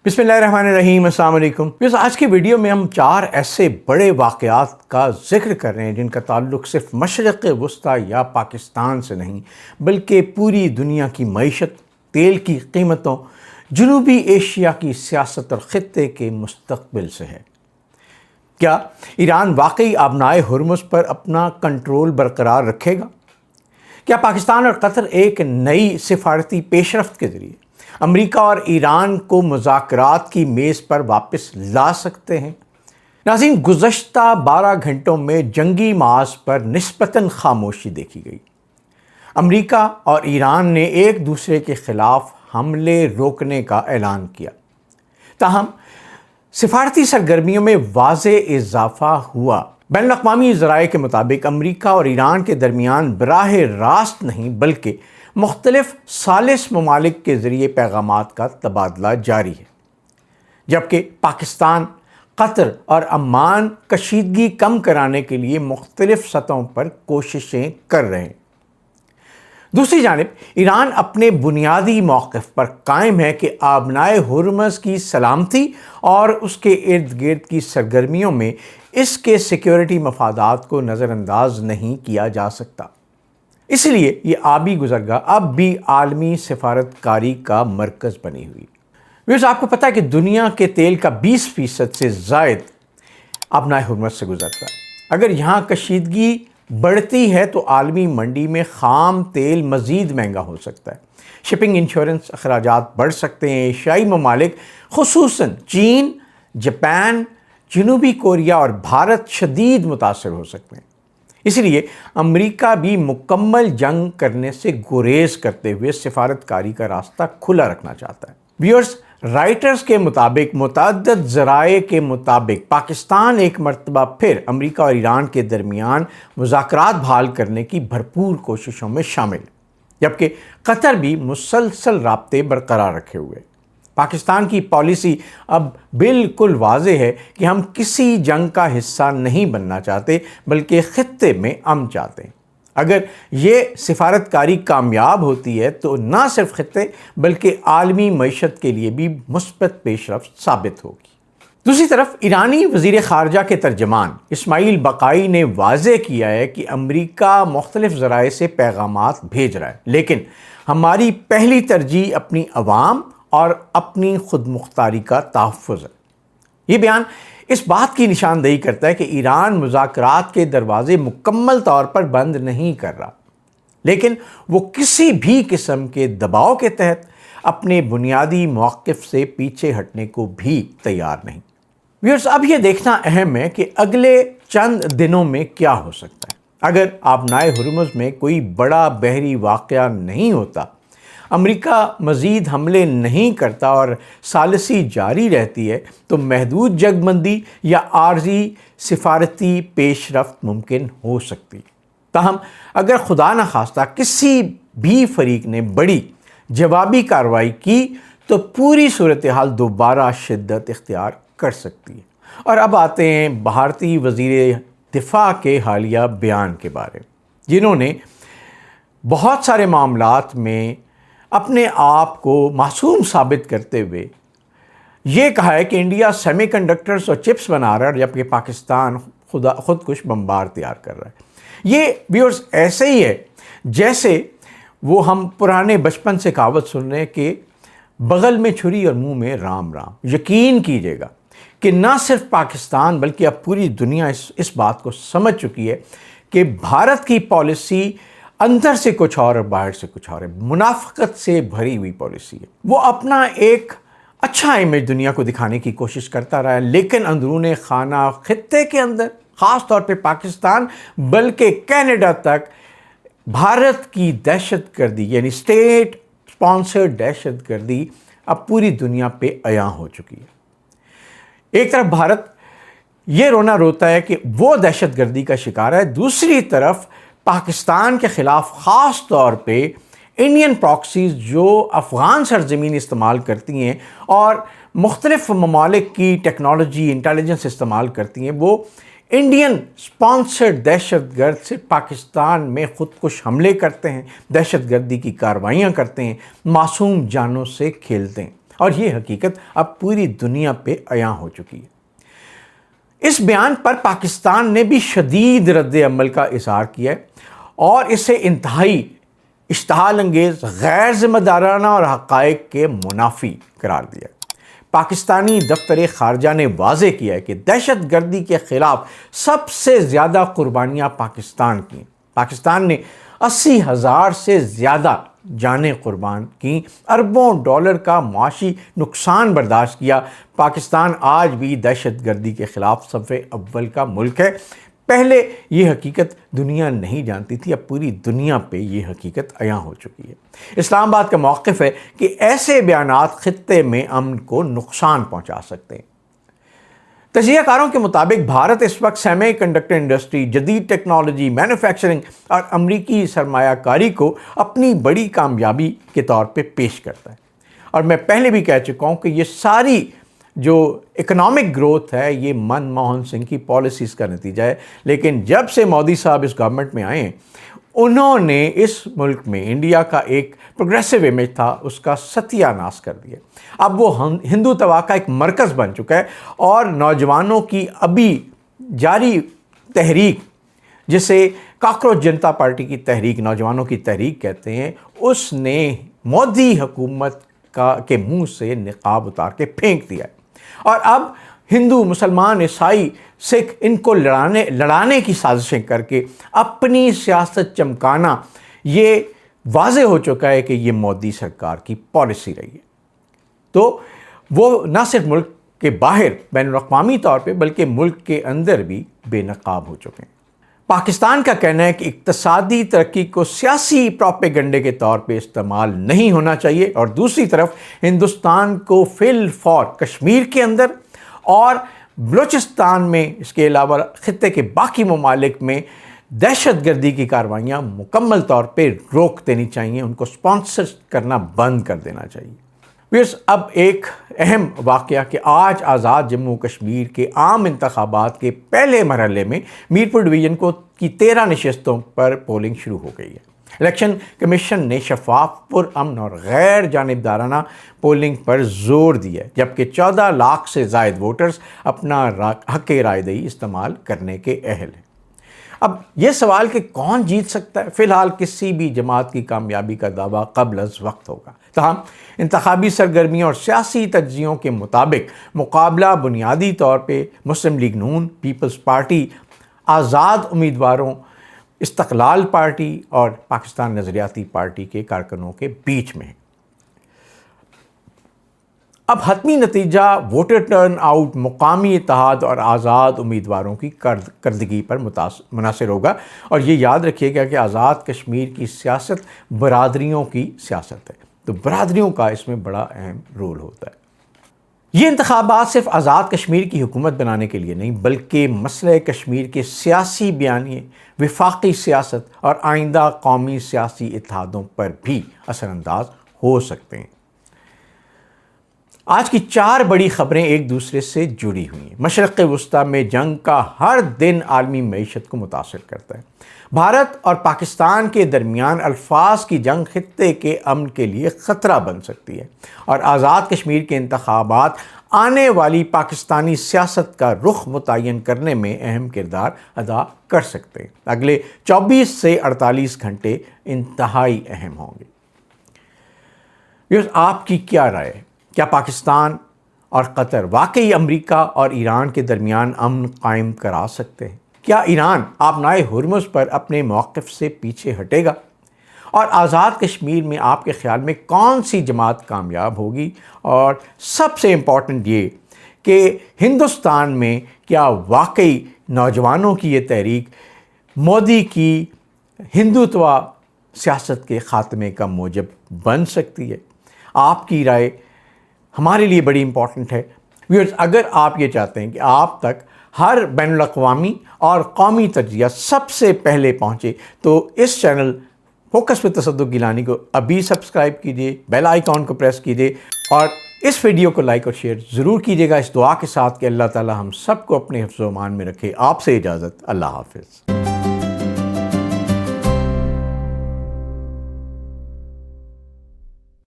बिस्मिल्लाहिर्रहमानिर्रहीम, अस्सलाम वालेकुम। आज की वीडियो में हम 4 ऐसे बड़े वाक़यात का ज़िक्र कर रहे हैं जिनका ताल्लुक़ सिर्फ मशरिक़ वस्ता या पाकिस्तान से नहीं बल्कि पूरी दुनिया की मईशत, तेल की कीमतों, जनूबी एशिया की सियासत और ख़ित्ते के मुस्तक़बिल से है। क्या ईरान वाकई आबनाए हुर्मुज़ पर अपना कंट्रोल बरकरार रखेगा? क्या पाकिस्तान और कतर एक नई सिफारती पेशरफ्त के ज़रिए अमेरिका और ईरान को मुज़ाकरात की मेज़ पर वापस ला सकते हैं? नाज़रीन, गुज़श्ता 12 घंटों में जंगी मास पर निस्बतन खामोशी देखी गई। अमेरिका और ईरान ने एक दूसरे के ख़िलाफ़ हमले रोकने का ऐलान किया, ताहम सिफारती सरगर्मियों में वाज़े इजाफ़ा हुआ। बैनुल-अक़वामी ज़राए के मुताबिक अमेरिका और ईरान के दरमियान बराह रास्त नहीं बल्कि मुख्तलिफ सालिस ममालिक के ज़रिए पैगामात का तबादला जारी है, जबकि पाकिस्तान, कतर और अम्मान कशीदगी कम कराने के लिए मुख्तलिफ सतहों पर कोशिशें कर रहे हैं। दूसरी जानिब ईरान अपने बुनियादी मौक़िफ़ पर कायम है कि आबनाए हुर्मुज़ की सलामती और उसके इर्द गिर्द की सरगर्मियों में इसके सिक्योरिटी मफादात को नज़रअंदाज नहीं किया जा सकता। इसलिए ये आबी गुज़रगाह अब भी आलमी सिफारतकारी का मरकज़ बनी हुई। व्यूअर्स, आपको पता है कि दुनिया के तेल का 20% से ज़ायद आबनाए हुर्मुज़ से गुज़रता है। अगर यहाँ कशीदगी बढ़ती है तो आलमी मंडी में ख़ाम तेल मज़ीद महंगा हो सकता है, शिपिंग इंश्योरेंस अखराजात बढ़ सकते हैं। एशियाई ममालिक ख़ुसूसन चीन, जापान, जनूबी कोरिया और भारत शदीद मुतासर हो सकते हैं। इसलिए अमेरिका भी मुकम्मल जंग करने से गुरेज करते हुए सिफारतकारी का रास्ता खुला रखना चाहता है। व्यूअर्स, राइटर्स के मुताबिक, मुतअद्दिद ज़राए के मुताबिक पाकिस्तान एक मरतबा फिर अमेरिका और ईरान के दरमियान मुज़ाकरात बहाल करने की भरपूर कोशिशों में शामिल, जबकि कतर भी मुसलसल राब्ते बरकरार रखे हुए। पाकिस्तान की पॉलिसी अब बिल्कुल वाज़ेह है कि हम किसी जंग का हिस्सा नहीं बनना चाहते बल्कि ख़ित्ते में अमन चाहते हैं। अगर ये सिफारतकारी कामयाब होती है तो ना सिर्फ ख़ित्ते बल्कि आलमी मईशत के लिए भी मुस्बत पेशरफ्त साबित होगी। दूसरी तरफ ईरानी वज़ीर ख़ारजा के तर्जमान इस्माइल बक़ाई ने वाज़ेह किया है कि अमेरिका मुख्तलिफ ज़राए से पैगामात भेज रहा है, लेकिन हमारी पहली तरजीह अपनी अवाम और अपनी खुद मुख्तारी का तहफ़्फ़ुज़ है। ये बयान इस बात की निशानदेही करता है कि ईरान मुज़ाकरात के दरवाज़े मुकम्मल तौर पर बंद नहीं कर रहा, लेकिन वो किसी भी किस्म के दबाव के तहत अपने बुनियादी मौक़िफ़ से पीछे हटने को भी तैयार नहीं। व्यूअर्स, अब ये देखना अहम है कि अगले चंद दिनों में क्या हो सकता है। अगर आबनाए हुर्मुज़ में कोई बड़ा बहरी वाक़या नहीं होता, अमेरिका मज़ीद हमले नहीं करता और सालिसी जारी रहती है, तो महदूद जंगबंदी या आर्जी सिफारती पेशरफ्त मुमकिन हो सकती है। ताहम अगर खुदा न खास्ता किसी भी फ़रीक ने बड़ी जवाबी कार्रवाई की तो पूरी सूरत हाल दोबारा शिद्दत इख्तियार कर सकती है। और अब आते हैं भारतीय वज़ीर दिफ़ा के हालिया बयान के बारे में, जिन्होंने बहुत सारे मामलात में अपने आप को मासूम साबित करते हुए ये कहा है कि इंडिया सेमीकंडक्टर्स और चिप्स बना रहा है जबकि पाकिस्तान खुदकुश बम्बार तैयार कर रहा है। ये व्यूअर्स ऐसे ही है जैसे वो हम पुराने बचपन से कहावत सुन रहे हैं कि बगल में छुरी और मुंह में राम राम। यकीन कीजिएगा कि ना सिर्फ पाकिस्तान बल्कि अब पूरी दुनिया इस बात को समझ चुकी है कि भारत की पॉलिसी अंदर से कुछ और बाहर से कुछ और है, मुनाफिकत से भरी हुई पॉलिसी है। वो अपना एक अच्छा इमेज दुनिया को दिखाने की कोशिश करता रहा है, लेकिन अंदरूने खाना ख़ित्ते के अंदर, ख़ास तौर पे पाकिस्तान बल्कि कनाडा तक भारत की दहशतगर्दी यानी स्टेट स्पॉन्सर्ड दहशतगर्दी अब पूरी दुनिया पे अयां हो चुकी है। एक तरफ भारत ये रोना रोता है कि वो दहशतगर्दी का शिकार है, दूसरी तरफ पाकिस्तान के ख़िलाफ़ ख़ास तौर पे इंडियन प्रॉक्सीज़ जो अफ़गान सरज़मीन इस्तेमाल करती हैं और मुख्तलिफ़ ममालिक की टेक्नोलॉजी इंटेलिजेंस इस्तेमाल करती हैं, वो इंडियन स्पॉन्सर्ड दहशतगर्द से पाकिस्तान में खुदकुश हमले करते हैं, दहशतगर्दी की कार्रवाइयाँ करते हैं, मासूम जानों से खेलते हैं। اور یہ حقیقت اب پوری دنیا پہ عیاں ہو چکی ہے۔ اس بیان پر پاکستان نے بھی شدید رد عمل کا اظہار کیا ہے اور اسے انتہائی اشتعال انگیز، غیر ذمہ دارانہ اور حقائق کے منافی قرار دیا۔ پاکستانی دفتر خارجہ نے واضح کیا ہے کہ دہشت گردی کے خلاف سب سے زیادہ قربانیاں پاکستان کی ہیں۔ پاکستان نے 80,000 سے زیادہ جانیں قربان کیں، اربوں ڈالر کا معاشی نقصان برداشت کیا۔ پاکستان آج بھی دہشت گردی کے خلاف صف اول کا ملک ہے۔ پہلے یہ حقیقت دنیا نہیں جانتی تھی، اب پوری دنیا پہ یہ حقیقت عیاں ہو چکی ہے۔ اسلام آباد کا موقف ہے کہ ایسے بیانات خطے میں امن کو نقصان پہنچا سکتے ہیں۔ تجزیہ کاروں کے مطابق بھارت اس وقت سیمی کنڈکٹر انڈسٹری، جدید ٹیکنالوجی، مینوفیکچرنگ اور امریکی سرمایہ کاری کو اپنی بڑی کامیابی کے طور پہ پیش کرتا ہے۔ اور میں پہلے بھی کہہ چکا ہوں کہ یہ ساری جو اکنامک گروتھ ہے یہ منموہن سنگھ کی پالیسیز کا نتیجہ ہے، لیکن جب سے مودی صاحب اس گورنمنٹ میں آئے ہیں انہوں نے اس ملک میں انڈیا کا ایک پروگریسو امیج تھا اس کا ستیہ ناش کر دیا۔ اب وہ ہندو توا کا ایک مرکز بن چکا ہے اور نوجوانوں کی ابھی جاری تحریک، جسے کاکروچ جنتا پارٹی کی تحریک، نوجوانوں کی تحریک کہتے ہیں، اس نے مودی حکومت کے منہ سے نقاب اتار کے پھینک دیا ہے۔ اور اب ہندو، مسلمان، عیسائی، سکھ ان کو لڑانے کی سازشیں کر کے اپنی سیاست چمکانا یہ واضح ہو چکا ہے کہ یہ مودی سرکار کی پالیسی رہی ہے۔ تو وہ نہ صرف ملک کے باہر بین الاقوامی طور پہ بلکہ ملک کے اندر بھی بے نقاب ہو چکے ہیں۔ پاکستان کا کہنا ہے کہ اقتصادی ترقی کو سیاسی پروپیگنڈے کے طور پہ استعمال نہیں ہونا چاہیے، اور دوسری طرف ہندوستان کو فی الفور کشمیر کے اندر اور بلوچستان میں، اس کے علاوہ خطے کے باقی ممالک میں دہشت گردی کی کارروائیاں مکمل طور پہ روک دینی چاہیے، ان کو سپانسر کرنا بند کر دینا چاہیے۔ اب ایک اہم واقعہ کہ آج آزاد جموں کشمیر کے عام انتخابات کے پہلے مرحلے میں میرپور ڈویژن کی 13 نشستوں پر پولنگ شروع ہو گئی ہے۔ الیکشن کمیشن نے شفاف، پرامن اور غیر جانبدارانہ پولنگ پر زور دیا ہے، جبکہ 14 لاکھ سے زائد ووٹرز اپنا حق رائے دہی استعمال کرنے کے اہل ہیں۔ اب یہ سوال کہ کون جیت سکتا ہے، فی الحال کسی بھی جماعت کی کامیابی کا دعویٰ قبل از وقت ہوگا۔ تاہم انتخابی سرگرمیوں اور سیاسی تجزیوں کے مطابق مقابلہ بنیادی طور پہ مسلم لیگ نون، پیپلز پارٹی، آزاد امیدواروں، استقلال پارٹی اور پاکستان نظریاتی پارٹی کے کارکنوں کے بیچ میں ہے۔ اب حتمی نتیجہ ووٹر ٹرن آؤٹ مقامی اتحاد اور آزاد امیدواروں کی کارکردگی پر منحصر ہوگا، اور یہ یاد رکھیے گا کہ آزاد کشمیر کی سیاست برادریوں کی سیاست ہے، تو برادریوں کا اس میں بڑا اہم رول ہوتا ہے۔ یہ انتخابات صرف آزاد کشمیر کی حکومت بنانے کے لیے نہیں بلکہ مسئلہ کشمیر کے سیاسی بیانیے، وفاقی سیاست اور آئندہ قومی سیاسی اتحادوں پر بھی اثر انداز ہو سکتے ہیں۔ آج کی 4 بڑی خبریں ایک دوسرے سے جڑی ہوئی ہیں۔ مشرق وسطیٰ میں جنگ کا ہر دن عالمی معیشت کو متاثر کرتا ہے۔ بھارت اور پاکستان کے درمیان الفاظ کی جنگ خطے کے امن کے لیے خطرہ بن سکتی ہے، اور آزاد کشمیر کے انتخابات آنے والی پاکستانی سیاست کا رخ متعین کرنے میں اہم کردار ادا کر سکتے ہیں۔ اگلے 24 سے 48 گھنٹے انتہائی اہم ہوں گے۔ آپ کی کیا رائے ہے؟ کیا پاکستان اور قطر واقعی امریکہ اور ایران کے درمیان امن قائم کرا سکتے ہیں؟ کیا ایران آبنائے ہرمز پر اپنے موقف سے پیچھے ہٹے گا؟ اور آزاد کشمیر میں آپ کے خیال میں کون سی جماعت کامیاب ہوگی؟ اور سب سے امپورٹنٹ یہ کہ ہندوستان میں کیا واقعی نوجوانوں کی یہ تحریک مودی کی ہندوتوا سیاست کے خاتمے کا موجب بن سکتی ہے؟ آپ کی رائے ہمارے لیے بڑی امپورٹنٹ ہے۔ ویورز، اگر آپ یہ چاہتے ہیں کہ آپ تک ہر بین الاقوامی اور قومی تجزیہ سب سے پہلے پہنچے تو اس چینل فوکس وتھ تصدق گیلانی کو ابھی سبسکرائب کیجیے، بیل آئیکن کو پریس کیجیے، اور اس ویڈیو کو لائک اور شیئر ضرور کیجیے گا، اس دعا کے ساتھ کہ اللہ تعالی ہم سب کو اپنے حفظ و امان میں رکھے۔ آپ سے اجازت، اللہ حافظ۔